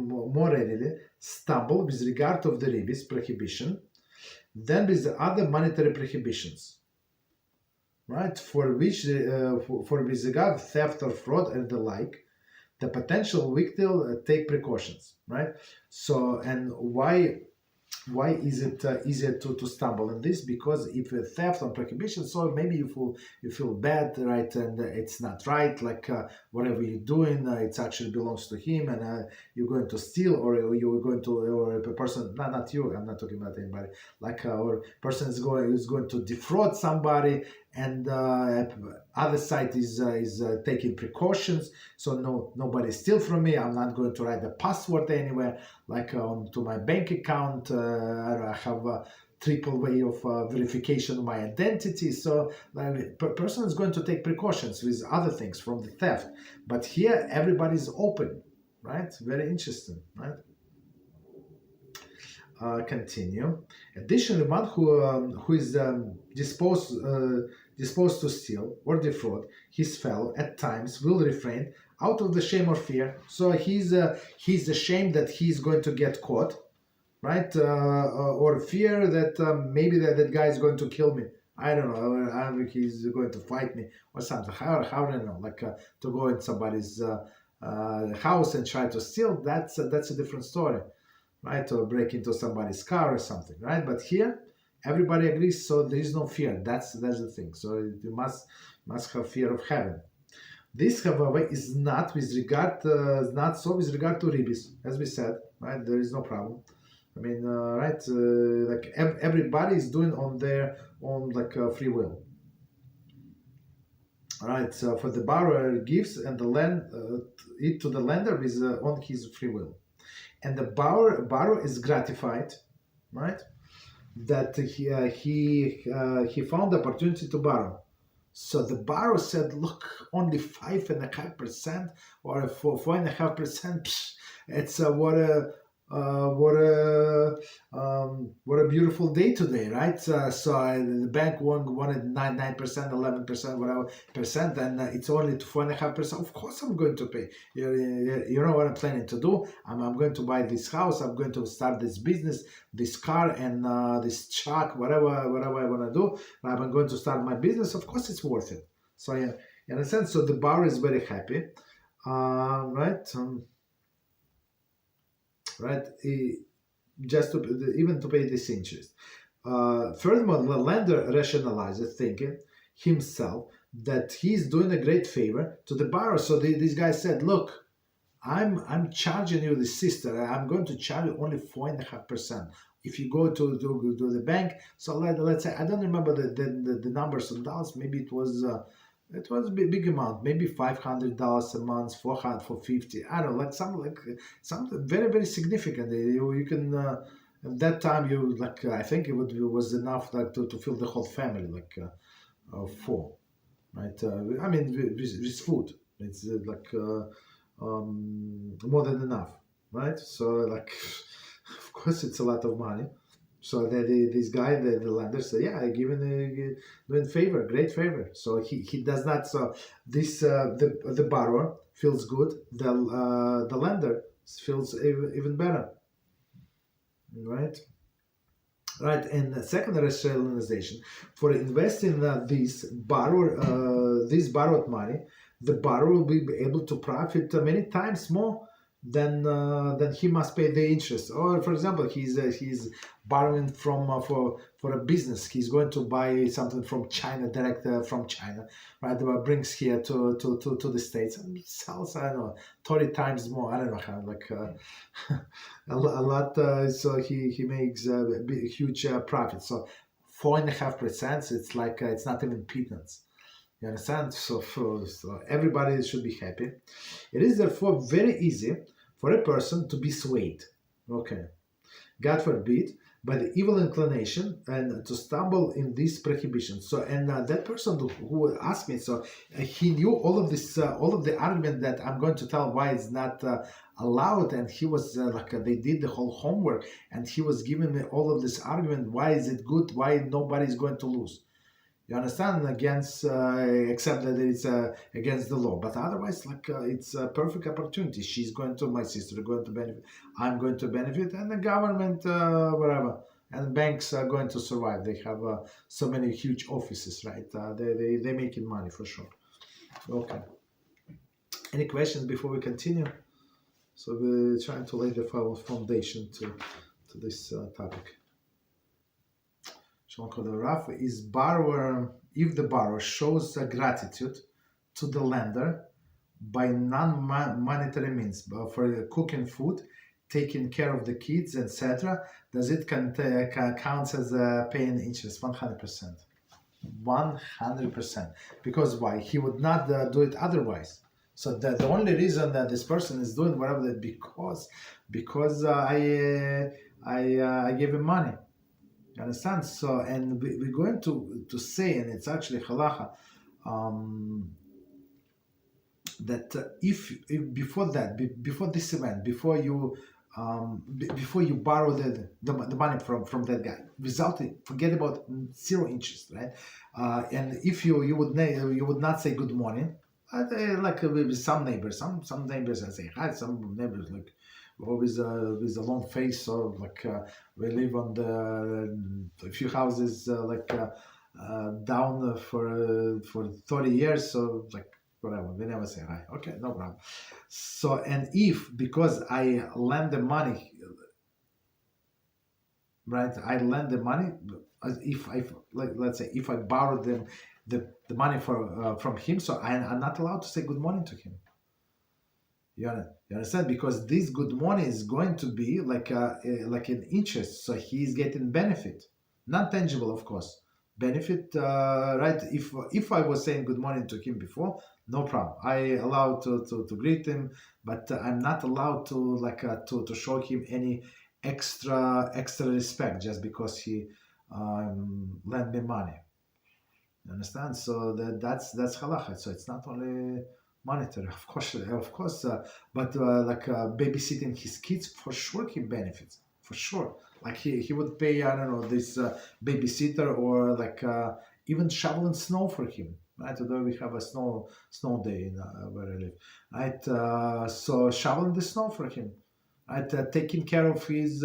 more readily stumble with regard of the Ribbis prohibition than with the other monetary prohibitions, right? For which with regard theft or fraud and the like, the potential victim take precautions, right? So, and why is it easier to stumble in this? Because if a theft or prohibition, so maybe you feel bad, right? And it's not right, like whatever you're doing, it actually belongs to him, and you're going to steal, or you're going to, or a person, not you, I'm not talking about anybody, like or person is going to defraud somebody, and other side is taking precautions, so nobody steal from me. I'm not going to write the password anywhere, like to my bank account. I have a triple way of verification of my identity. So person is going to take precautions with other things from the theft. But here everybody's open, right? Very interesting, right? Continue. Additionally, one who is disposed to steal or defraud his fellow at times will refrain out of the shame or fear. So he's ashamed that he's going to get caught, right? Or fear that maybe that guy is going to kill me. I don't know. Or he's going to fight me or something. How do I know? Like to go in somebody's house and try to steal. That's a different story, right? Or break into somebody's car or something, right? But here, everybody agrees, so there is no fear. That's the thing. So you must have fear of heaven. This, however, is not with regard, not so with regard to Ribbis, as we said, right? There is no problem. I mean, right? Like everybody is doing on their own, free will. All right. So for the borrower gives and it to the lender with on his free will, and the borrower is gratified, right? That he found the opportunity to borrow. So the borrower said, "Look, only 5.5% or 4.5%. It's what what a beautiful day today, right? The bank wanted 9%, 11%, whatever percent, and it's only 4.5%. Of course, I'm going to pay. You know what I'm planning to do? I'm going to buy this house. I'm going to start this business, this car, and this truck, whatever I want to do. I'm going to start my business. Of course, it's worth it. So yeah, in a sense, so the borrower is very happy, right? Right. Just to even to pay this interest. Furthermore, the lender rationalizes, thinking himself that he's doing a great favor to the borrower. So this guy said, "Look, I'm charging you the sister. I'm going to charge you only 4.5%. If you go to the bank, so let's say I don't remember the numbers of dollars. Maybe it was a big amount, maybe $500 a month, 400 for 50. I don't know, something very very significant. You can at that time you I think it was enough to fill the whole family four, right? I mean with food, it's more than enough, right? So of course it's a lot of money. So this guy, the lender said, yeah, I doing favor, great favor. So he does not. So this the borrower feels good. The lender feels even better, right? Right. And the second rationalization for investing this borrowed money, the borrower will be able to profit many times more than he must pay the interest. Or, for example, he's borrowing from for a business. He's going to buy something from China, direct from China, right? Brings here to the States and sells, I don't know, 30 times more. I don't know how, a lot. So he makes a huge profit. So 4.5%. It's it's not even peanuts. You understand? So everybody should be happy. It is therefore very easy for a person to be swayed. Okay. God forbid, by the evil inclination and to stumble in this prohibition. So, and that person who asked me, so he knew all of this, all of the argument that I'm going to tell why it's not allowed, and he was they did the whole homework, and he was giving me all of this argument. Why is it good? Why nobody is going to lose? You understand? Against, except that it's against the law, but otherwise, it's a perfect opportunity. My sister, going to benefit. I'm going to benefit, and the government, whatever, and banks are going to survive. They have so many huge offices, right? They making money for sure. Okay. Any questions before we continue? So we're trying to lay the foundation to this topic. Is borrower, if the borrower shows gratitude to the lender by non-monetary means, for cooking food, taking care of the kids, etc., does it count as paying interest? 100%. 100%. Because why? He would not do it otherwise. So the only reason that this person is doing whatever that because I gave him money. You understand? So, and we're going to say, and it's actually halacha, that if before this event, before you borrow the money from that guy, forget about zero interest, right? And if you would not say good morning, with some neighbors, some neighbors I say hi, some neighbors always with a long face, so we live on a few houses down for 30 years, so whatever, we never say hi. Okay, no problem. So, and if because I lend the money, right? I lend the money. If I let's say if I borrow the money from him, so I'm not allowed to say good morning to him. You understand? Because this good morning is going to be like an interest, so he's getting benefit, not tangible, of course. Benefit, right? If I was saying good morning to him before, no problem. I allowed to greet him, but I'm not allowed to show him any extra respect just because he lent me money. You understand? So that's halacha. So it's not only monetary, of course, but like babysitting his kids, for sure he benefits, for sure. Like he would pay, I don't know, this babysitter, or like even shoveling snow for him. Right, although we have a snow day in where I live, right? So shoveling the snow for him, right? Taking care of his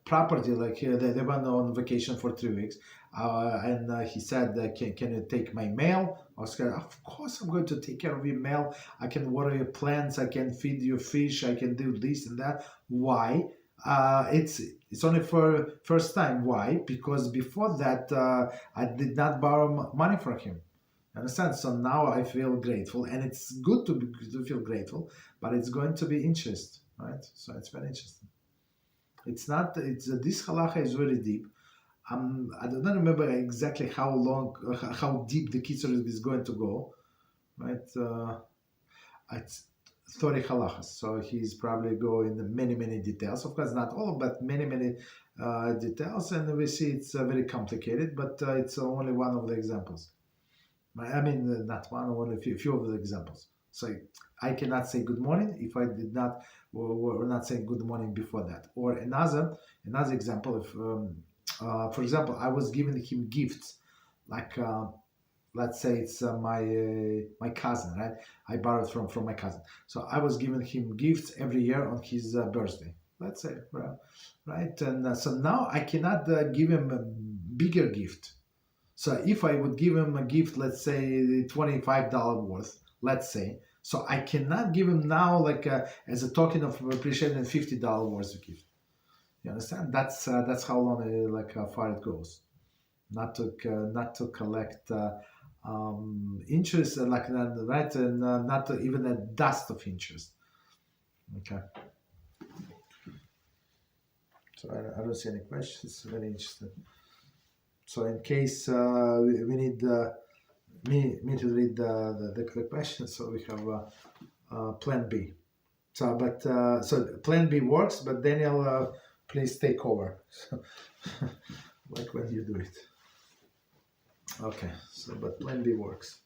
property. Like they went on vacation for 3 weeks, and he said, can you take my mail? I was like, of course I'm going to take care of your mail. I can water your plants. I can feed your fish. I can do this and that. Why? It's only for first time. Why? Because before that I did not borrow money from him. Understand? So now I feel grateful, and it's good to feel grateful, but it's going to be interest, right? So it's very interesting. It's not. It's this halacha is very deep. I don't remember exactly how long, how deep the Kitzur is going to go, right? It's 30 halachas, so he's probably going in many details. Of course, not all, but many details, and we see it's very complicated, but it's only one of the examples. I mean, not one, only a few of the examples. So I cannot say good morning if I did not, or not saying good morning before that. Or another example, if for example, I was giving him gifts, like let's say it's my cousin, right? I borrowed from my cousin, so I was giving him gifts every year on his birthday. Let's say, right? And so now I cannot give him a bigger gift. So if I would give him a gift, let's say $25 worth, let's say, so I cannot give him now like as a token of appreciation $50 worth of gift. You understand? That's how long how far it goes. Not to collect interest like that, right? And not even a dust of interest. Okay. So I don't see any questions. Very interesting. So in case we need me to read the question, so we have plan B. So plan B works, but Daniel, please take over. Like when you do it. Okay. So but plan B works.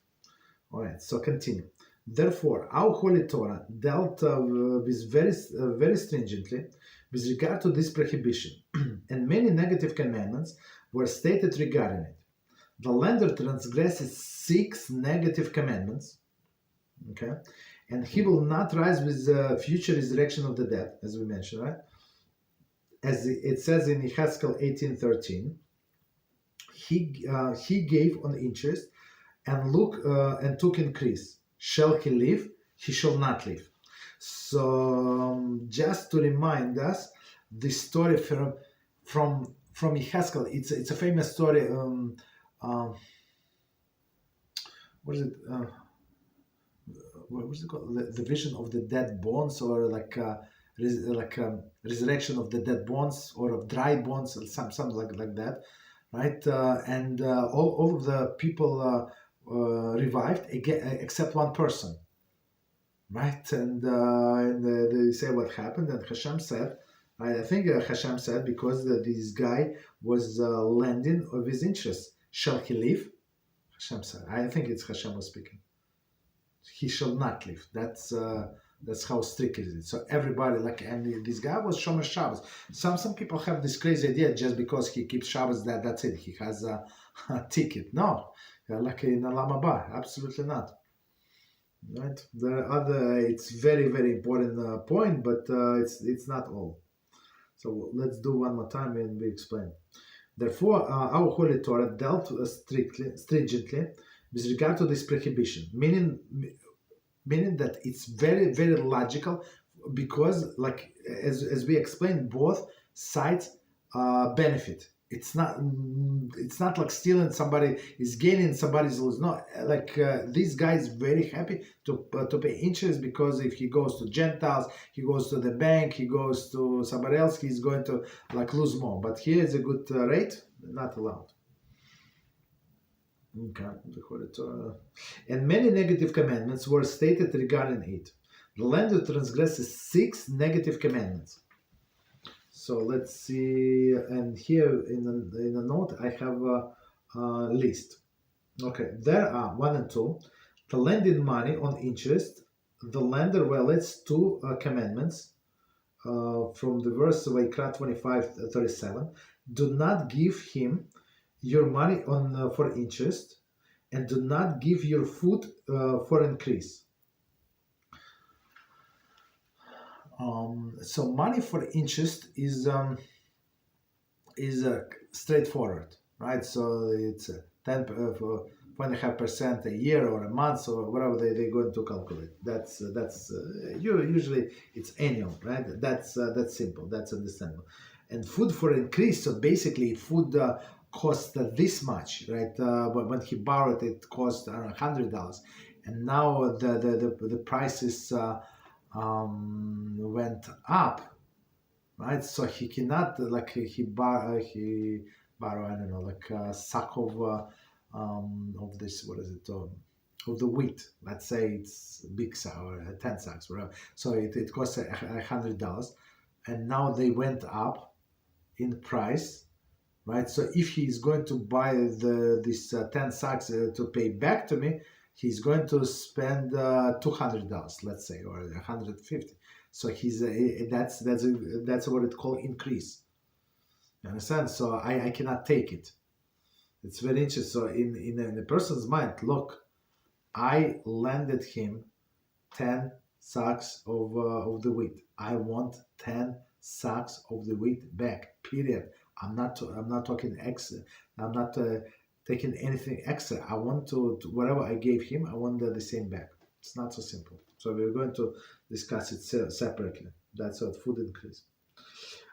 All right. So continue. Therefore, our Holy Torah dealt with very stringently with regard to this prohibition, and many negative commandments were stated regarding it. The lender transgresses 6 negative commandments, okay, and he will not rise with the future resurrection of the dead, as we mentioned, right? As it says in Haskell 18:13, he gave on interest, and look and took increase. Shall he live? He shall not live. So just to remind us, this story from Haskell, it's a famous story. What is it? What is it called? The vision of the dead bones, or resurrection of the dead bones, or of dry bones, or something like that, right? And all of the people revived except one person, right? And they say what happened, and HaShem said, I think HaShem said, because this guy was lending of his interest. Shall he live? HaShem said. I think it's HaShem was speaking. He shall not live. That's how strict it is. So everybody, and this guy was Shomer Shabbos. Some people have this crazy idea, just because he keeps Shabbos, that's it. He has a ticket. No, like in Olam Haba, absolutely not. Right? The other, it's very important point, but it's not all. So let's do one more time and we explain. Therefore, our Holy Torah dealt stringently with regard to this prohibition, meaning that it's very logical, because, like as we explained, both sides benefit. It's not like stealing, somebody is gaining, somebody's losing. No, this guy is very happy to pay interest, because if he goes to Gentiles, he goes to the bank, he goes to somebody else, he's going to lose more. But here is a good rate, not allowed. Okay. And many negative commandments were stated regarding it. The lender transgresses 6 negative commandments. So let's see, and here in a note I have a list. Okay, there are 1 and 2. The lending money on interest, the lender violates two commandments from the verse of Vayikra 25:37. Do not give him your money on for interest, and do not give your food for increase. So money for interest is straightforward, right? So it's 1.5% a year or a month or whatever they're going to calculate. That's usually it's annual, right? That's simple. That's understandable. And food for increase. So basically, food cost this much, right? But when he borrowed, it cost around $100, and now the prices went up, right? So he cannot he borrow I don't know, like a sack of this, what is it, of the wheat. Let's say it's big sack or 10 sacks, whatever. So it costs $100, and now they went up in price, right? So if he's going to buy this 10 sacks to pay back to me, he's going to spend $200, let's say, or $150. So he's that's what it called increase. You understand? So I cannot take it. It's very interesting. So in a person's mind, look, I lended him 10 sacks of the wheat. I want 10 sacks of the wheat back. Period. I'm not talking extra. I'm not taking anything extra. I want to whatever I gave him, I want the same back. It's not so simple. So we're going to discuss it separately. That's what food increase.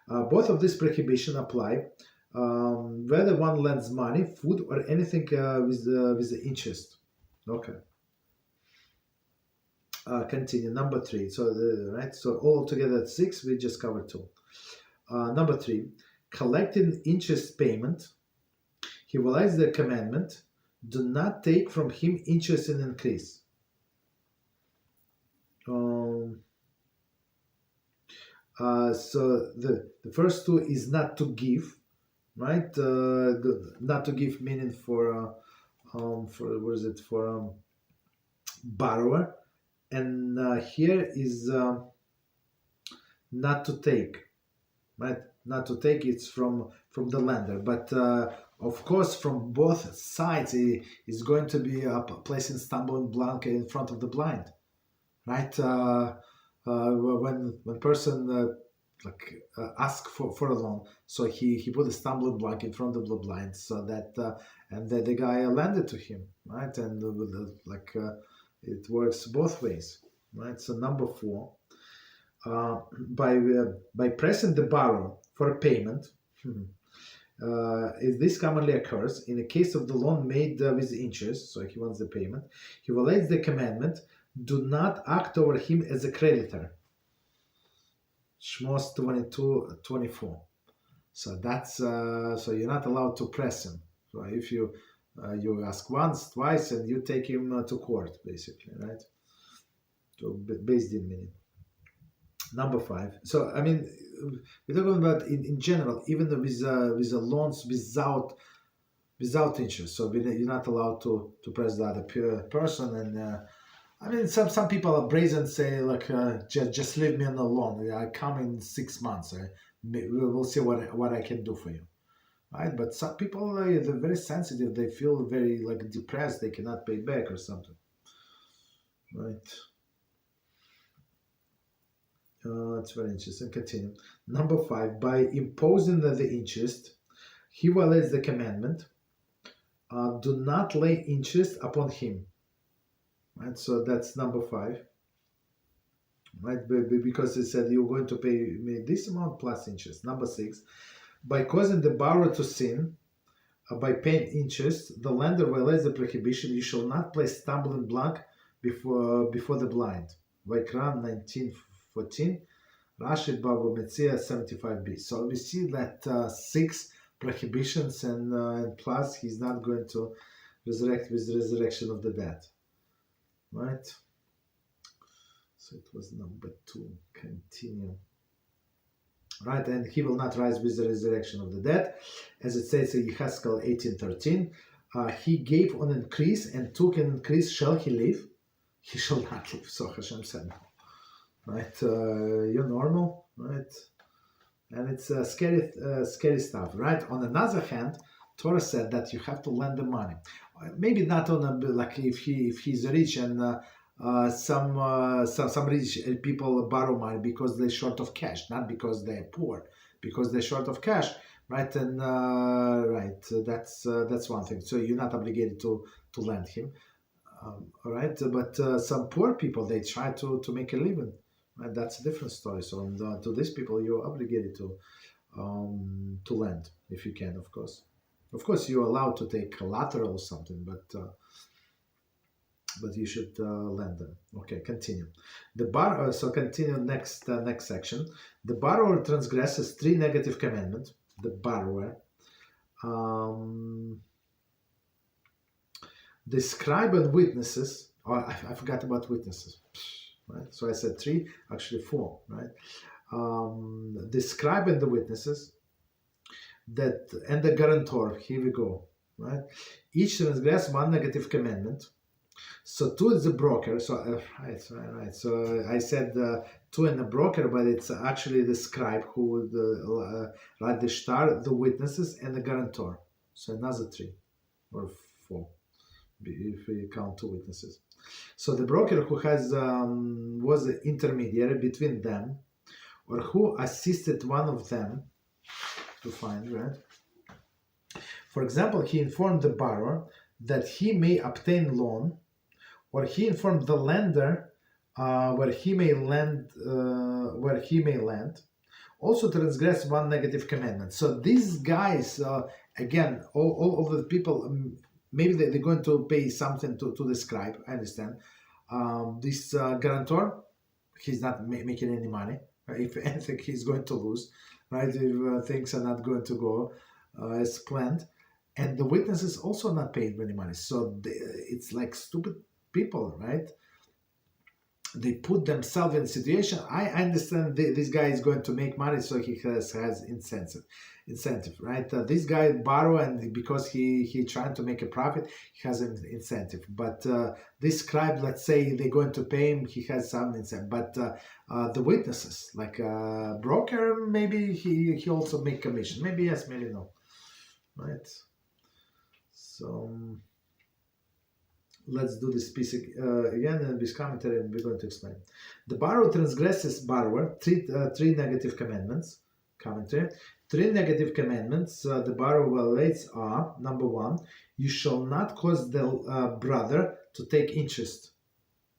Both of these prohibition apply whether one lends money, food, or anything with the interest. Okay. Continue. Number 3. So right. So all together 6. We just covered 2. Number 3. Collecting interest payment. He violates the commandment. Do not take from him interest in increase. So the first 2 is not to give, right? Not to give meaning for what is it, for borrower, and here is not to take, right? Not to take, it's from the lender, but of course from both sides it is going to be placing stumbling block in front of the blind, right? When person ask for a loan, so he put a stumbling block in front of the blind, so that and the guy lended to him, right? And it works both ways, right? So number 4, by pressing the borrower for a payment, if this commonly occurs in the case of the loan made with interest, so he wants the payment, he violates the commandment, do not act over him as a creditor. Shmos 22:24. So that's so you're not allowed to press him. So if you ask once, twice, and you take him to court, basically, right? To Beis Din meaning. Number 5. So I mean, we're talking about in general, even with the loans without interest. So you're not allowed to press the other person. And I mean, some people are brazen, say just leave me alone. I come in 6 months. We'll see what I can do for you, right? But some people they're very sensitive. They feel very depressed. They cannot pay back or something, right? It's very interesting. Continue. Number 5. By imposing the interest, he violates the commandment. Do not lay interest upon him. Right. So that's number 5. Right. Because it said you're going to pay me this amount plus interest. Number 6. By causing the borrower to sin, by paying interest, the lender violates the prohibition. You shall not place stumbling block before the blind. Vayikra 19:14, Rashi Bava Metzia 75b. So we see that 6 prohibitions and plus he's not going to resurrect with the resurrection of the dead. Right? So it was number 2. Continue. Right, and he will not rise with the resurrection of the dead, as it says in Haskell 18:13. he gave on increase and took an increase, shall he live? He shall not live. So Hashem said, right? You're normal, right? And it's scary stuff, right? On another hand, Torah said that you have to lend the money. Maybe not on a, like if he's rich and some rich people borrow money because they're short of cash, not because they're poor, because they're short of cash, right? And that's one thing. So you're not obligated to lend him, all right? But some poor people, they try to make a living. Right? That's a different story. So to these people, you're obligated to lend if you can, of course. Of course, you're allowed to take collateral or something, but you should lend them. Okay, continue. So continue next section. The borrower transgresses 3 negative commandments. The borrower. The scribe and witnesses. Oh, I forgot about witnesses. Right? So I said 3, actually 4, right? The scribe and the witnesses, and the guarantor, here we go, right? Each transgress 1 negative commandment. So 2 is the broker. So right. So I said 2 and the broker, but it's actually the scribe who would write the shtar, the witnesses, and the guarantor. So another 3 or 4, if we count 2 witnesses. So the broker who was the intermediary between them, or who assisted one of them to find, right? For example, he informed the borrower that he may obtain loan, or he informed the lender where he may lend. Also transgress 1 negative commandment. So these guys, again, all of the people. Maybe they're going to pay something to the scribe. I understand. This guarantor, he's not making any money. If anything, he's going to lose, right? If things are not going to go as planned. And the witnesses also not paid any money. So it's like stupid people, right? They put themselves in a situation. I understand this guy is going to make money, so he has incentive, right? This guy borrow, and because he trying to make a profit, he has an incentive. But this scribe, let's say they're going to pay him, he has some incentive. But the witnesses, like broker, maybe he also make commission. Maybe yes, maybe no, right? So let's do this piece again in this commentary, and we're going to explain. The borrower transgresses 3 negative commandments. Commentary. 3 negative commandments the borrower violates are: number 1, you shall not cause the brother to take interest.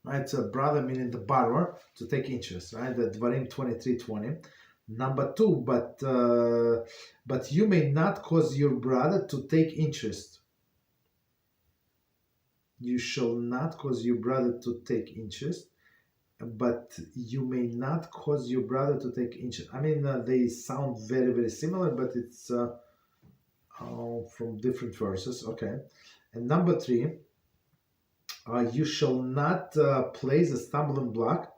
Right, so brother meaning the borrower to take interest. Right, the Dvarim 23:20. Number 2, but you may not cause your brother to take interest. You shall not cause your brother to take interest, but you may not cause your brother to take interest. I mean, they sound very, very similar, but it's from different verses. Okay. And number 3, you shall not place a stumbling block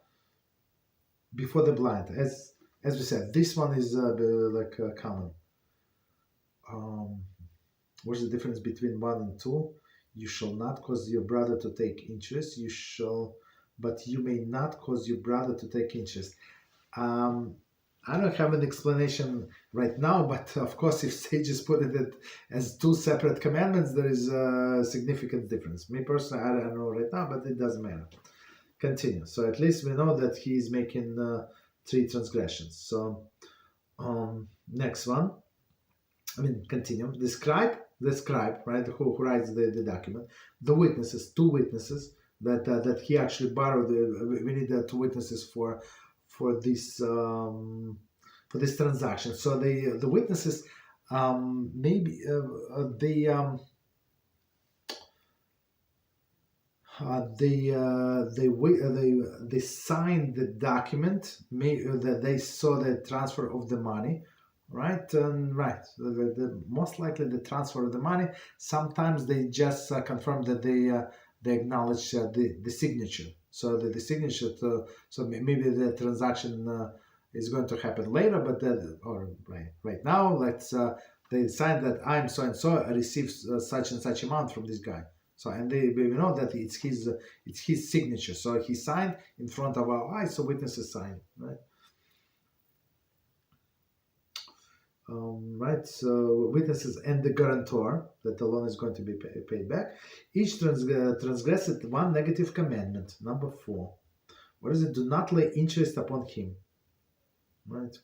before the blind. As we said, this one is common. What's the difference between 1 and 2? You shall not cause your brother to take interest. But you may not cause your brother to take interest. I don't have an explanation right now, but of course, if sages put it as 2 separate commandments, there is a significant difference. Me personally, I don't know right now, but it doesn't matter. Continue. So at least we know that he is making 3 transgressions. So next one. Continue. The scribe, right, who writes the document. The witnesses, 2 witnesses that he actually borrowed. We need 2 witnesses for this transaction. So the witnesses they signed the document. That they saw the transfer of the money. Right, most likely the transfer of the money. Sometimes they just confirm that they acknowledge the signature. So the signature. So maybe the transaction is going to happen later, but right now let's they sign that I'm so and so, I received such and such amount from this guy. So, and we know that it's his signature. So he signed in front of our eyes, so witnesses sign, right? Right, so witnesses and the guarantor that the loan is going to be paid back. Each transgressed one negative commandment. Number 4. What is it? Do not lay interest upon him. Right?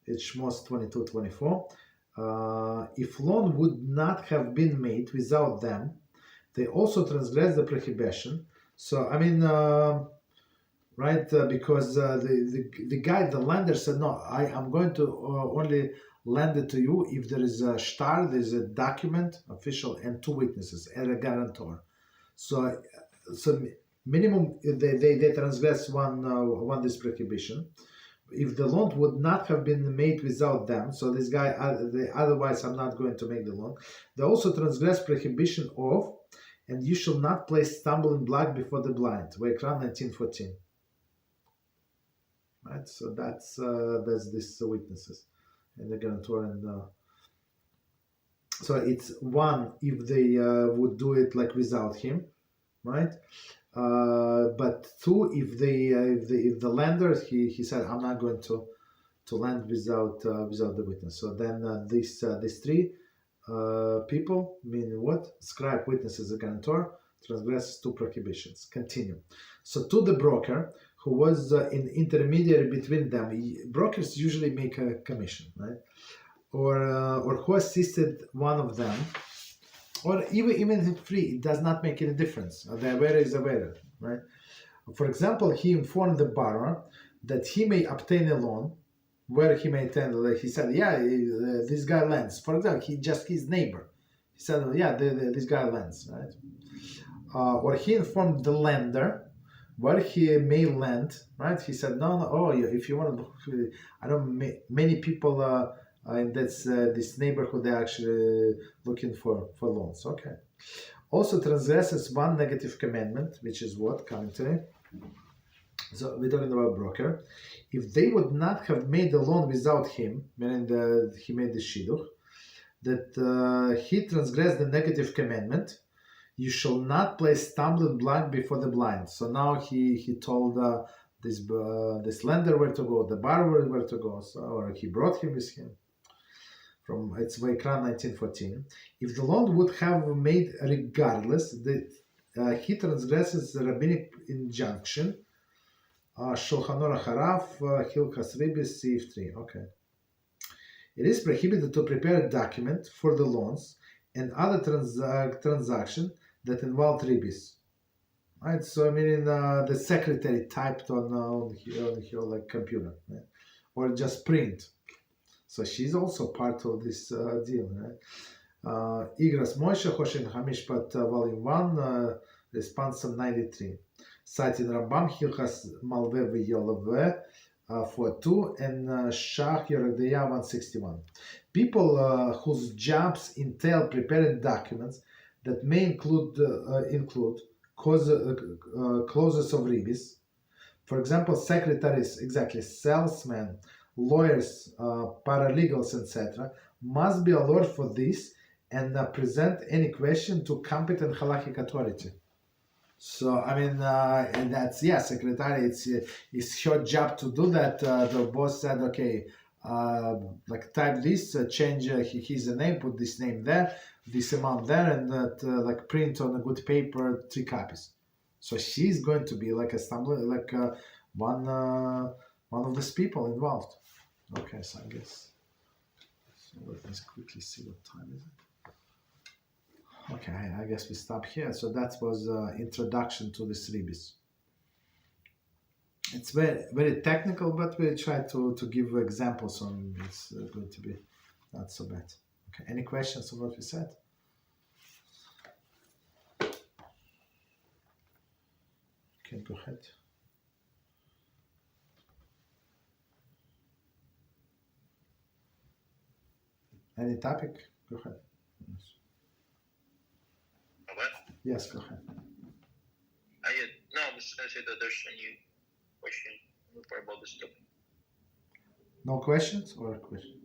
It's Shmos 22:24. If loan would not have been made without them, they also transgress the prohibition. So, I mean, right, because the guy, the lender said, no, I'm going to only lend it to you if there is a shtar, there's a document, official, and 2 witnesses, and a guarantor. So minimum, they transgress one this prohibition. If the loan would not have been made without them, so this guy, otherwise I'm not going to make the loan. They also transgress prohibition of, and you shall not place stumbling block before the blind. Vayikra 19:14. Right, so that's this witnesses and the guarantor, and so it's 1 if they would do it like without him, right? But 2 if the lender he said I'm not going to lend without the witness. So then these 3 people, meaning what? Scribe, witnesses, and guarantor, transgress 2 prohibitions. Continue. So to the broker, who was an intermediary between them, brokers usually make a commission, right? Or who assisted one of them, or even if free, it does not make any difference. The aware is aware, right? For example, he informed the borrower that he may obtain a loan where he may attend. He said, yeah, this guy lends. For example, his neighbor. He said, yeah, this guy lends, right? Or he informed the lender where he may lend, right? He said, no, oh, if you want to, I don't, many people in this neighborhood, they're actually looking for loans. Okay. Also transgresses 1 negative commandment, which is what? Commentary. So we're talking about broker. If they would not have made the loan without him, meaning he made the shidduch, that he transgressed the negative commandment, you shall not place stumbling block before the blind. So now he told this lender where to go, the borrower where to go, so, or he brought him with him. From it's Vayikra 19:14. If the loan would have made regardless, that he transgresses the rabbinic injunction. Shulchan Aruch Haraf, Hilchas Ribbis, Sif 3. Okay. It is prohibited to prepare a document for the loans and other transactions that involve Ribbis. Right. So I mean, the secretary typed on her like computer, right? Or just print. So she's also part of this deal, right? Igras Moshe Hoshen Hamishpat Volume 1, Response 93. Citing Rambam Hilchas Malve V'Yolove 4.2 and Shach Yerodea 161. People whose jobs entail preparing documents that may include clauses of Ribbis. For example, secretaries, exactly, salesmen, lawyers, paralegals, etc., must be alert for this and present any question to competent halachic authority. So I mean, and that's secretary. It's her job to do that. The boss said, okay, like type this, change his name, put this name there, this amount there, and like print on a good paper 3 copies. So she's going to be like a stumbling, like one of these people involved. Okay, so I guess. So let us quickly see what time is it. Okay, I guess we stop here. So that was introduction to this Ribbis. It's very, very technical, but we try to give examples on it's going to be not so bad. Okay, any questions on what we said? Okay, go ahead. Any topic? Go ahead. What? Yes, go ahead. No, I was going to say that there's any question about this topic. No questions or a question?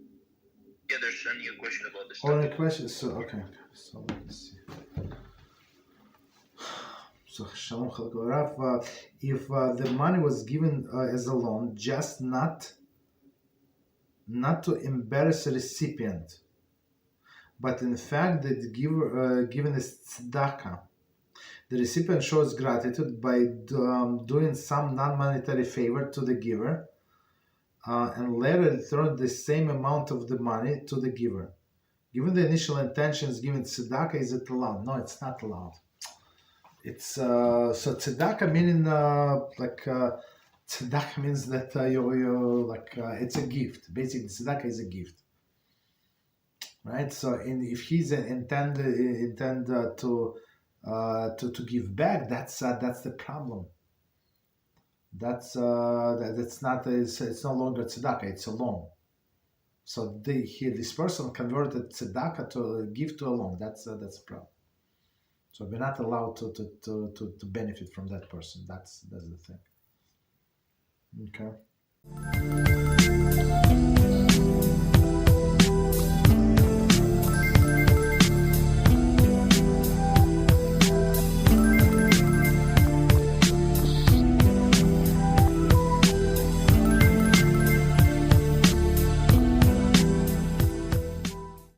Yeah, there's only a question about this. Only question. So okay. So let me see. So Shalom Chalkorav, if the money was given as a loan, just not to embarrass the recipient, but in fact that giver given as tzedakah, the recipient shows gratitude by doing some non-monetary favor to the giver, and later return the same amount of the money to the giver. Given the initial intentions, given tzedakah, is it allowed? No, it's not allowed. It's so tzedakah meaning tzedakah means that you like it's a gift. Basically, tzedakah is a gift, right? So if he's intend to give back, that's the problem. That's not it's no longer tzedakah; it's a loan. So this person converted tzedakah to a gift to a loan. That's a problem. So we're not allowed to benefit from that person. That's the thing. Okay.